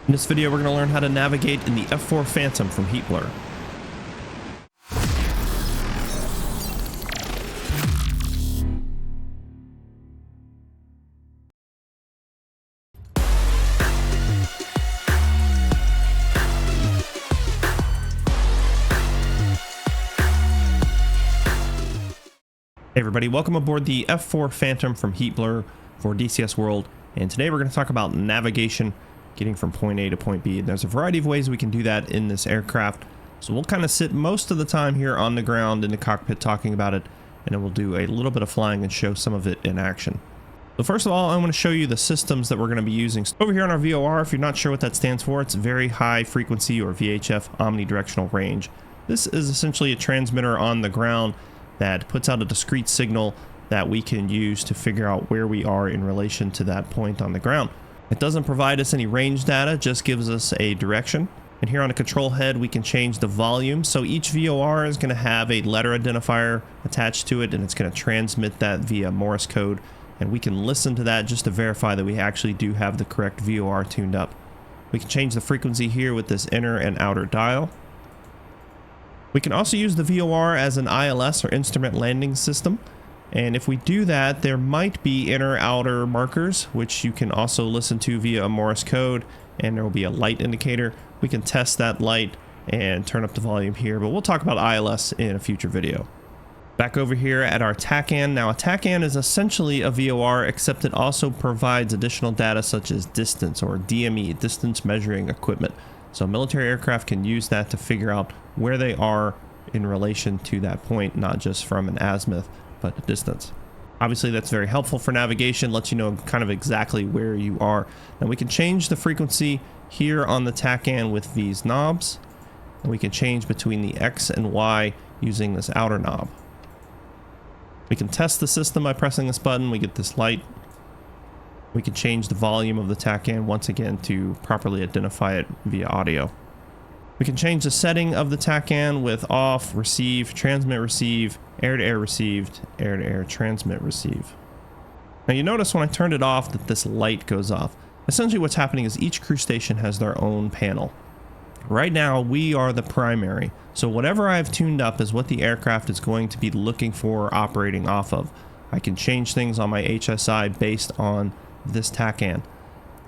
In this video, we're going to learn how to navigate in the F-4 Phantom from Heat Blur. Hey everybody, welcome aboard the F-4 Phantom from Heat Blur for DCS World, and today we're going to talk about navigation, getting from point A to point B. And there's a variety of ways we can do that in this aircraft, so we'll kind of sit most of the time here on the ground in the cockpit talking about it, and then we'll do a little bit of flying and show some of it in action. So first of all, I'm going to show you the systems that we're going to be using. So over here on our VOR, if you're not sure what that stands for, it's very high frequency, or VHF, omnidirectional range. This is essentially a transmitter on the ground that puts out a discrete signal that we can use to figure out where we are in relation to that point on the ground. It doesn't provide us any range data, just gives us a direction. And here on the control head, we can change the volume. So each VOR is going to have a letter identifier attached to it, and it's going to transmit that via Morse code. And we can listen to that just to verify that we actually do have the correct VOR tuned up. We can change the frequency here with this inner and outer dial. We can also use the VOR as an ILS, or instrument landing system. And if we do that, there might be inner outer markers, which you can also listen to via a Morse code, and there will be a light indicator. We can test that light and turn up the volume here, but we'll talk about ILS in a future video. Back over here at our Tacan. Now a Tacan is essentially a VOR, except it also provides additional data such as distance, or DME, distance measuring equipment. So military aircraft can use that to figure out where they are in relation to that point, not just from an azimuth, but a distance. Obviously that's very helpful for navigation, lets you know kind of exactly where you are. Now we can change the frequency here on the Tacan with these knobs, and we can change between the X and Y using this outer knob. We can test the system by pressing this button. We get this light. We can change the volume of the Tacan once again to properly identify it via audio. We can change the setting of the Tacan with off, receive, transmit, receive, air-to-air received, air-to-air transmit, receive. Now you notice when I turned it off that this light goes off. Essentially what's happening is each crew station has their own panel. Right now we are the primary, so whatever I've tuned up is what the aircraft is going to be looking for operating off of. I can change things on my HSI based on this Tacan.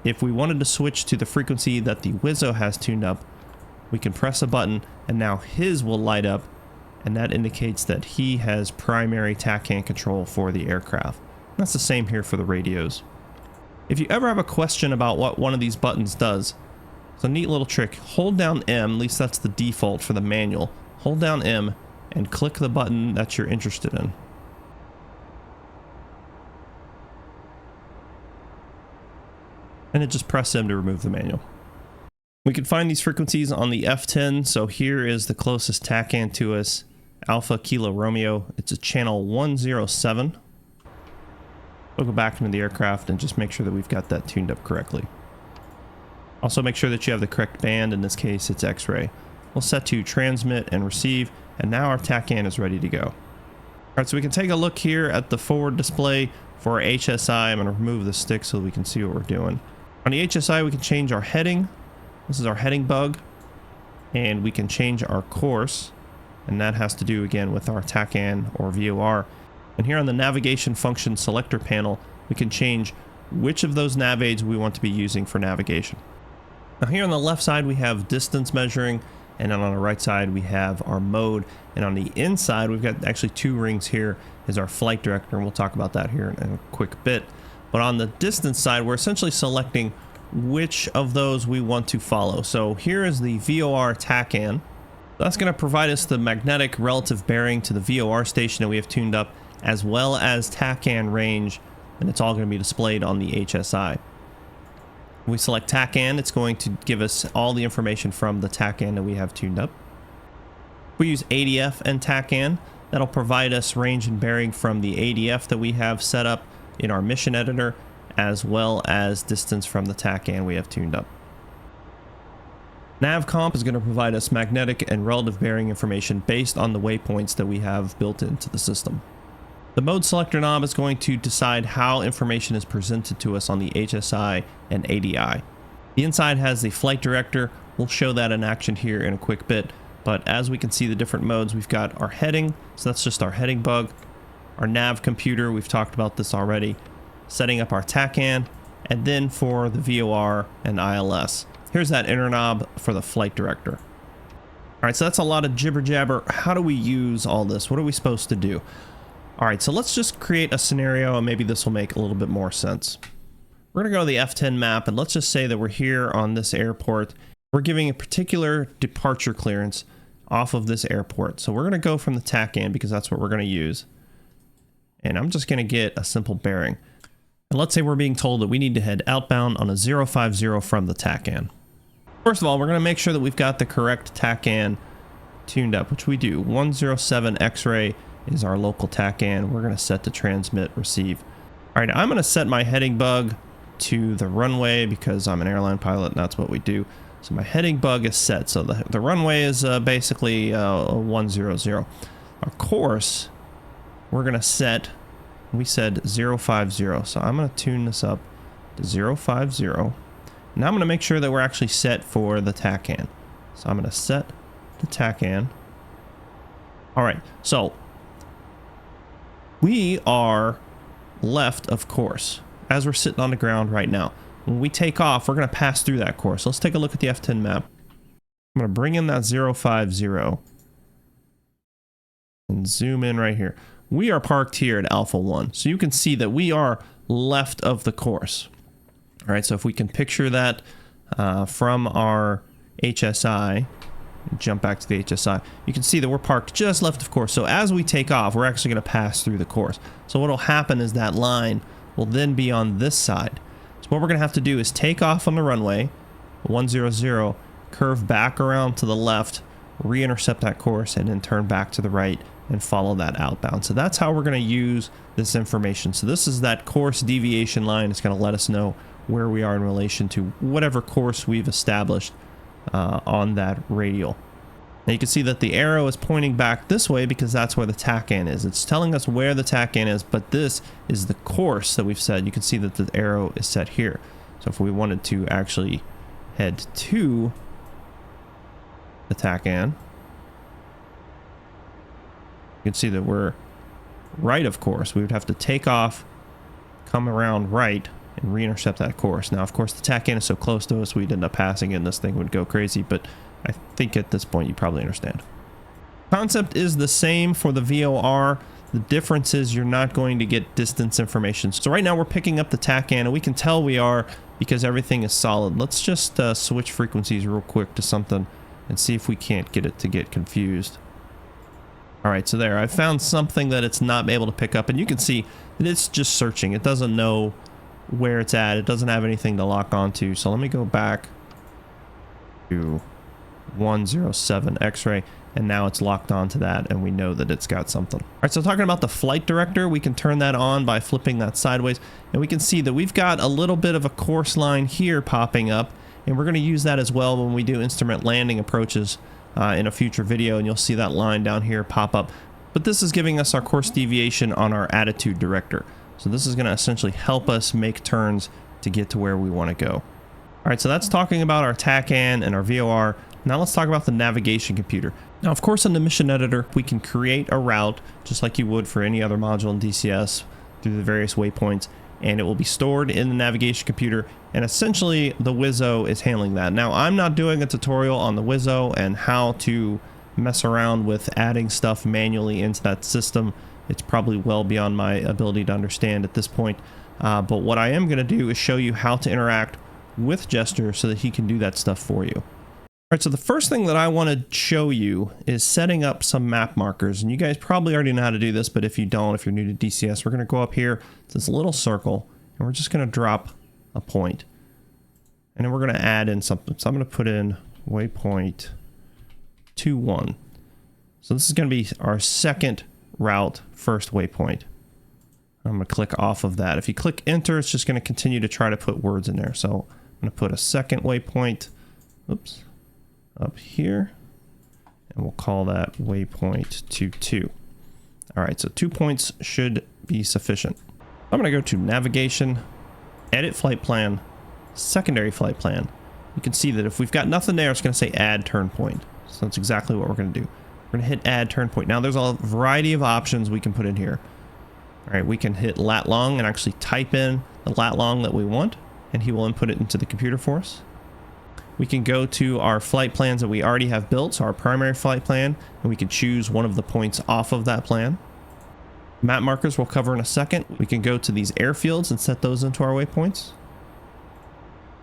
If we wanted to switch to the frequency that the Wizzo has tuned up, we can press a button and now his will light up, and that indicates that he has primary Tacan control for the aircraft. That's the same here for the radios. If you ever have a question about what one of these buttons does, it's a neat little trick. Hold down M, at least that's the default for the manual. Hold down M and click the button that you're interested in. And then just press M to remove the manual. We can find these frequencies on the F10, so here is the closest Tacan to us, Alpha Kilo Romeo. It's a channel 107. We'll go back into the aircraft and just make sure that we've got that tuned up correctly. Also make sure that you have the correct band, in this case it's X-ray. We'll set to transmit and receive, and now our Tacan is ready to go. Alright, so we can take a look here at the forward display for our HSI. I'm going to remove the stick so we can see what we're doing. On the HSI we can change our heading. This is our heading bug, and we can change our course, and that has to do again with our Tacan or VOR. And here on the navigation function selector panel, we can change which of those nav aids we want to be using for navigation. Now here on the left side we have distance measuring, and then on the right side we have our mode, and on the inside we've got actually two rings. Here is our flight director, and we'll talk about that here in a quick bit. But on the distance side we're essentially selecting which of those we want to follow. So here is the VOR Tacan. That's going to provide us the magnetic relative bearing to the VOR station that we have tuned up, as well as Tacan range, and it's all going to be displayed on the HSI. When we select Tacan, it's going to give us all the information from the Tacan that we have tuned up. If we use ADF and Tacan, that'll provide us range and bearing from the ADF that we have set up in our mission editor, as well as distance from the Tacan we have tuned up. NavComp is going to provide us magnetic and relative bearing information based on the waypoints that we have built into the system. The mode selector knob is going to decide how information is presented to us on the HSI and ADI. The inside has the flight director. We'll show that in action here in a quick bit. But as we can see the different modes, we've got our heading. So that's just our heading bug. Our nav computer, we've talked about this already. Setting up our Tacan. And then for the VOR and ILS. Here's that inner knob for the flight director. All right, so that's a lot of jibber jabber. How do we use all this? What are we supposed to do? All right, so let's just create a scenario and maybe this will make a little bit more sense. We're gonna go to the F10 map and let's just say that we're here on this airport. We're giving a particular departure clearance off of this airport. So we're gonna go from the Tacan because that's what we're gonna use. And I'm just gonna get a simple bearing. And let's say we're being told that we need to head outbound on a 050 from the Tacan. First of all, we're going to make sure that we've got the correct Tacan tuned up, which we do. 107 X-ray is our local Tacan. We're going to set to transmit, receive. All right, I'm going to set my heading bug to the runway because I'm an airline pilot and that's what we do. So my heading bug is set. So the runway is basically 100. Our course, we're going to set... We said 050, so I'm going to tune this up to 050. Now I'm going to make sure that we're actually set for the Tacan. So I'm going to set the Tacan. All right, so we are left of course as we're sitting on the ground right now. When we take off, we're going to pass through that course. Let's take a look at the F10 map. I'm going to bring in that 050 and zoom in right here. We are parked here at Alpha 1, so you can see that we are left of the course. All right, so if we can picture that from our HSI, jump back to the HSI, you can see that we're parked just left of course. So as we take off, we're actually going to pass through the course. So what will happen is that line will then be on this side. So what we're going to have to do is take off on the runway, 100, curve back around to the left, re-intercept that course, and then turn back to the right and follow that outbound. So that's how we're going to use this information. So this is that course deviation line. It's going to let us know where we are in relation to whatever course we've established on that radial. Now you can see that the arrow is pointing back this way because that's where the Tacan is. It's telling us where the Tacan is, but this is the course that we've set. You can see that the arrow is set here. So if we wanted to actually head to the Tacan, you can see that we're right of course. We would have to take off, come around right, and re-intercept that course. Now, of course, the Tacan is so close to us, we'd end up passing it and this thing would go crazy, but I think at this point you probably understand. Concept is the same for the VOR. The difference is you're not going to get distance information. So right now we're picking up the Tacan, and we can tell we are because everything is solid. Let's just switch frequencies real quick to something and see if we can't get it to get confused. All right, so there, I found something that it's not able to pick up, and you can see that it's just searching. It doesn't know where it's at. It doesn't have anything to lock onto. So let me go back to 107 X-ray, and now it's locked onto that, and we know that it's got something. All right, so talking about the flight director, we can turn that on by flipping that sideways, and we can see that we've got a little bit of a course line here popping up, and we're going to use that as well when we do instrument landing approaches in a future video, and you'll see that line down here pop up. But this is giving us our course deviation on our attitude director. So this is going to essentially help us make turns to get to where we want to go. All right, so that's talking about our Tacan and our VOR. Now let's talk about the navigation computer. Now, of course, in the mission editor, we can create a route just like you would for any other module in DCS through the various waypoints, and it will be stored in the navigation computer, and essentially the Wizzo is handling that. Now, I'm not doing a tutorial on the Wizzo and how to mess around with adding stuff manually into that system. It's probably well beyond my ability to understand at this point. But what I am going to do is show you how to interact with Jester so that he can do that stuff for you. All right, so the first thing that I want to show you is setting up some map markers. And you guys probably already know how to do this, but if you don't, if you're new to DCS, we're going to go up here to this little circle, and we're just going to drop a point. And then we're going to add in something. So I'm going to put in waypoint 21. So this is going to be our second route, first waypoint. I'm going to click off of that. If you click enter, it's just going to continue to try to put words in there. So I'm going to put a second waypoint, oops, up here, and we'll call that waypoint 22. All right, so 2 points should be sufficient. I'm going to go to navigation, edit flight plan, secondary flight plan. you can see that if we've got nothing there, it's going to say add turn point. So that's exactly what we're going to do. We're going to hit add turn point. Now there's a variety of options we can put in here. All right, we can hit lat long and actually type in the lat long that we want, and he will input it into the computer for us. We can go to our flight plans that we already have built, so our primary flight plan, and we can choose one of the points off of that plan. Map markers we'll cover in a second. We can go to these airfields and set those into our waypoints.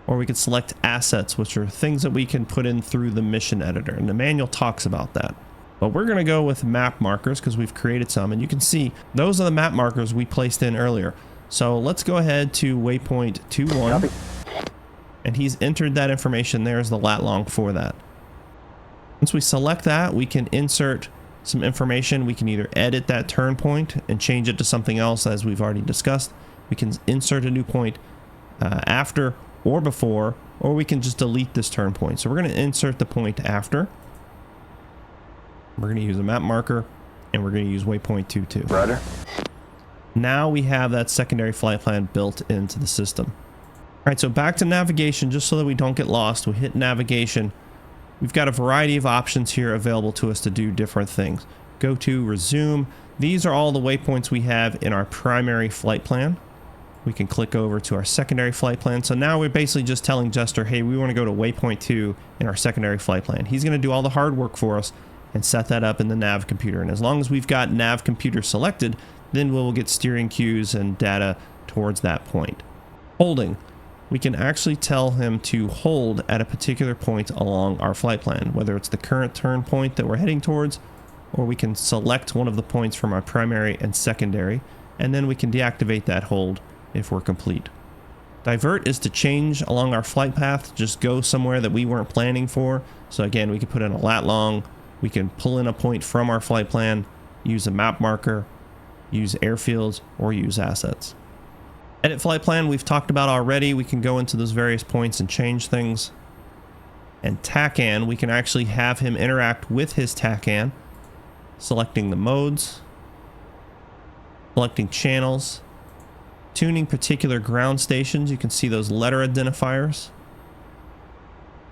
Or we can select assets, which are things that we can put in through the mission editor, and the manual talks about that. But we're going to go with map markers because we've created some, and you can see those are the map markers we placed in earlier. So let's go ahead to waypoint 21. Copy. And he's entered that information. There's the lat long for that. Once we select that, we can insert some information. We can either edit that turn point and change it to something else, as we've already discussed. We can insert a new point after or before, or we can just delete this turn point. So we're going to insert the point after. We're going to use a map marker, and we're going to use waypoint 22. Roger. Now we have that secondary flight plan built into the system. All right, so back to navigation, just so that we don't get lost. We hit navigation. We've got a variety of options here available to us to do different things. Go to resume. These are all the waypoints we have in our primary flight plan. We can click over to our secondary flight plan. So now we're basically just telling Jester, hey, we want to go to waypoint 2 in our secondary flight plan. He's going to do all the hard work for us and set that up in the nav computer. And as long as we've got nav computer selected, then we'll get steering cues and data towards that point. Holding. We can actually tell him to hold at a particular point along our flight plan, whether it's the current turn point that we're heading towards, or we can select one of the points from our primary and secondary, and then we can deactivate that hold if we're complete. Divert is to change along our flight path, just go somewhere that we weren't planning for. So again, we can put in a lat long, we can pull in a point from our flight plan, use a map marker, use airfields, or use assets. Edit flight plan we've talked about already. We can go into those various points and change things. And Tacan, we can actually have him interact with his Tacan, selecting the modes, selecting channels, tuning particular ground stations. You can see those letter identifiers,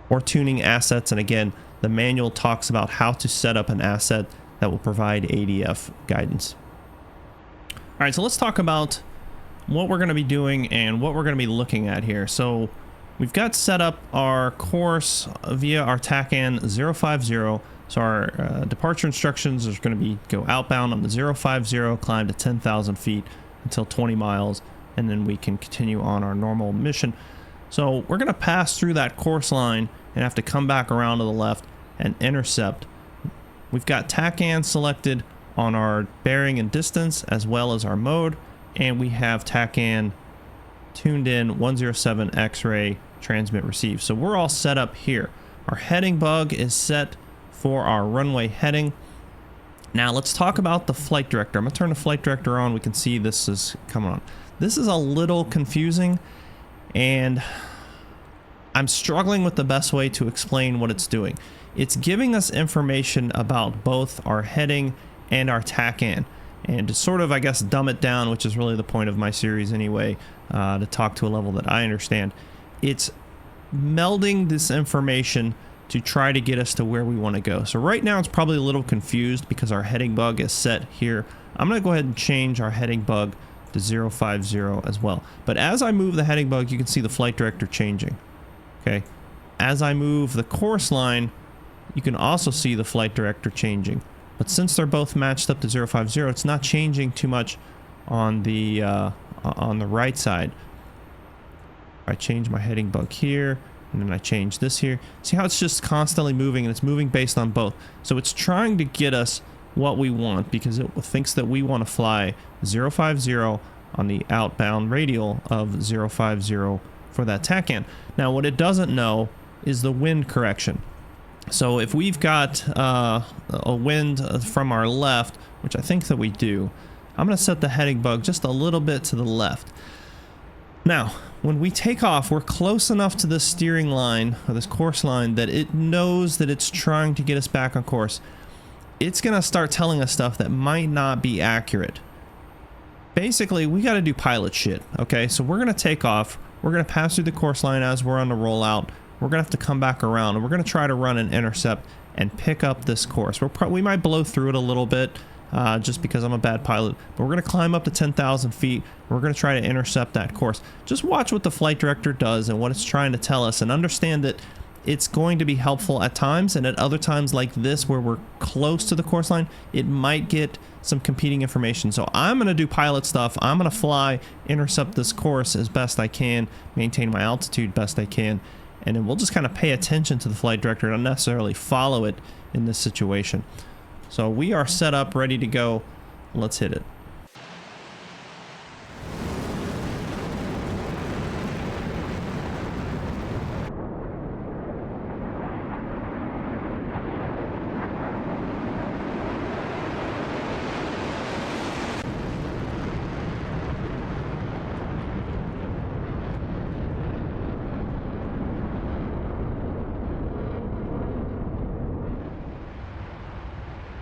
or tuning assets. And again, the manual talks about how to set up an asset that will provide ADF guidance. All right, so let's talk about what we're going to be doing and what we're going to be looking at here. So we've got set up our course via our Tacan 050. So our departure instructions is going to be go outbound on the 050, climb to 10,000 feet until 20 miles, and then we can continue on our normal mission. So we're going to pass through that course line and have to come back around to the left and intercept. We've got Tacan selected on our bearing and distance as well as our mode, and we have Tacan tuned in 107 X-ray transmit receive. So we're all set up here. Our heading bug is set for our runway heading. Now let's talk about the flight director. I'm gonna turn the flight director on. We can see this is coming on. This is a little confusing, and I'm struggling with the best way to explain what it's doing. It's giving us information about both our heading and our Tacan, and to sort of, I guess, dumb it down, which is really the point of my series anyway, to talk to a level that I understand. It's melding this information to try to get us to where we want to go. So right now it's probably a little confused because our heading bug is set here. I'm going to go ahead and change our heading bug to 050 as well. But as I move the heading bug, you can see the flight director changing. Okay. As I move the course line, you can also see the flight director changing. But since they're both matched up to 050, it's not changing too much on the right side. I change my heading bug here, and then I change this here. See how it's just constantly moving, and it's moving based on both. So it's trying to get us what we want because it thinks that we want to fly 050 on the outbound radial of 050 for that Tacan. Now what it doesn't know is the wind correction. So if we've got a wind from our left, which I think that we do, I'm going to set the heading bug just a little bit to the left. Now, when we take off, we're close enough to this steering line, or this course line, that it knows that it's trying to get us back on course. It's going to start telling us stuff that might not be accurate. Basically, we got to do pilot shit, okay? So we're going to take off. We're going to pass through the course line as we're on the rollout. we're gonna have to come back around and we're gonna try to run an intercept and pick up this course. We might blow through it a little bit just because I'm a bad pilot, but we're gonna climb up to 10,000 feet. We're gonna try to intercept that course. Just watch what the flight director does and what it's trying to tell us, and understand that it's going to be helpful at times, and at other times like this where we're close to the course line, it might get some competing information. So I'm going to do pilot stuff. I'm going to fly, intercept this course as best I can, maintain my altitude best I can, and then we'll just kind of pay attention to the flight director, not necessarily follow it in this situation. So we are set up, ready to go. Let's hit it.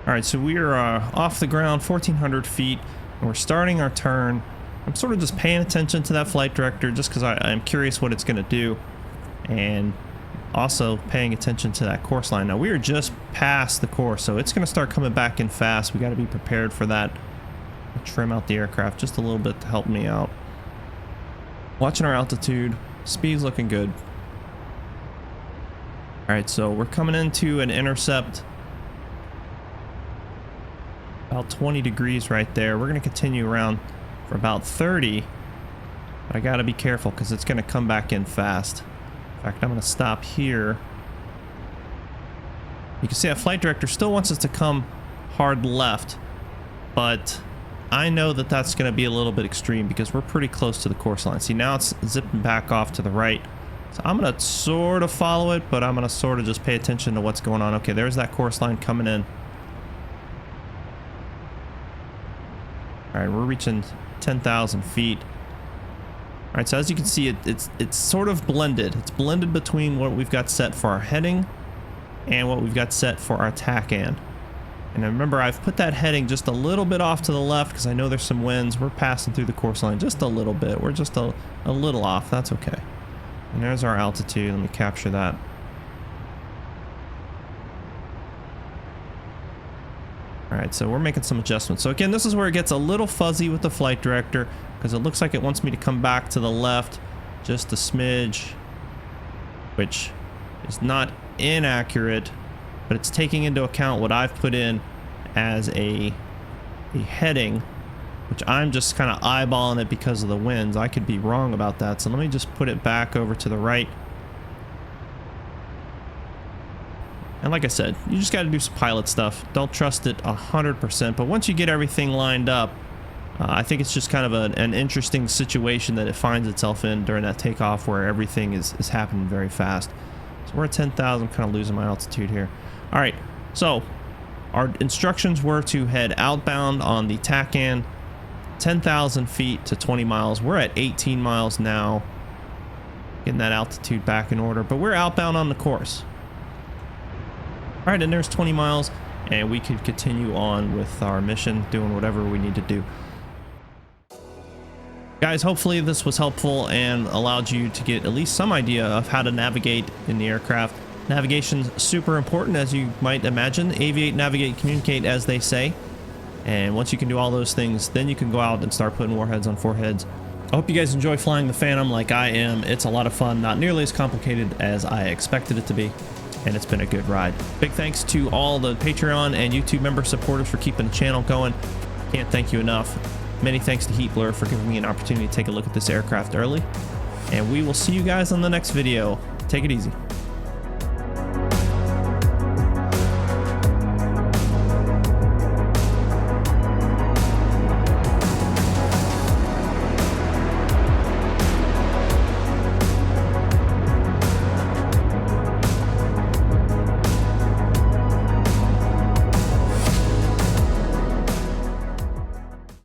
All right, so we are off the ground 1,400 feet, and we're starting our turn. I'm sort of just paying attention to that flight director just because I'm curious what it's going to do, and also paying attention to that course line. Now, we are just past the course, so it's going to start coming back in fast. We got to be prepared for that. I'll trim out the aircraft just a little bit to help me out. Watching our altitude. Speed's looking good. All right, so we're coming into an intercept. About 20 degrees right there. We're going to continue around for about 30. But I got to be careful because it's going to come back in fast. In fact, I'm going to stop here. You can see that flight director still wants us to come hard left, but I know that that's going to be a little bit extreme because we're pretty close to the course line. See, now it's zipping back off to the right. So I'm going to sort of follow it, but I'm going to sort of just pay attention to what's going on. Okay, there's that course line coming in. All right, we're reaching 10,000 feet. All right, so as you can see, it's sort of blended. It's blended between what we've got set for our heading and what we've got set for our Tacan. And remember, I've put that heading just a little bit off to the left because I know there's some winds. We're passing through the course line just a little bit. We're just a little off. That's okay. And there's our altitude. Let me capture that. All right, so we're making some adjustments. So again, this is where it gets a little fuzzy with the flight director because it looks like it wants me to come back to the left just a smidge, which is not inaccurate, but it's taking into account what I've put in as a heading, which I'm just kind of eyeballing it because of the winds. I could be wrong about that, so let me just put it back over to the right. And like I said, you just got to do some pilot stuff. Don't trust it 100%, but once you get everything lined up, I think it's just kind of an interesting situation that it finds itself in during that takeoff where everything is happening very fast. So we're at 10,000, kind of losing my altitude here. All right, so our instructions were to head outbound on the Tacan, 10,000 feet to 20 miles. We're at 18 miles now, getting that altitude back in order, but we're outbound on the course. All right, and there's 20 miles, and we could continue on with our mission, doing whatever we need to do. Guys, hopefully this was helpful and allowed you to get at least some idea of how to navigate in the aircraft. Navigation's super important, as you might imagine. Aviate, navigate, communicate, as they say. And once you can do all those things, then you can go out and start putting warheads on foreheads. I hope you guys enjoy flying the Phantom like I am. It's a lot of fun, not nearly as complicated as I expected it to be, and it's been a good ride. Big thanks to all the Patreon and YouTube member supporters for keeping the channel going. Can't thank you enough. Many thanks to HeatBlur for giving me an opportunity to take a look at this aircraft early. And we will see you guys on the next video. Take it easy.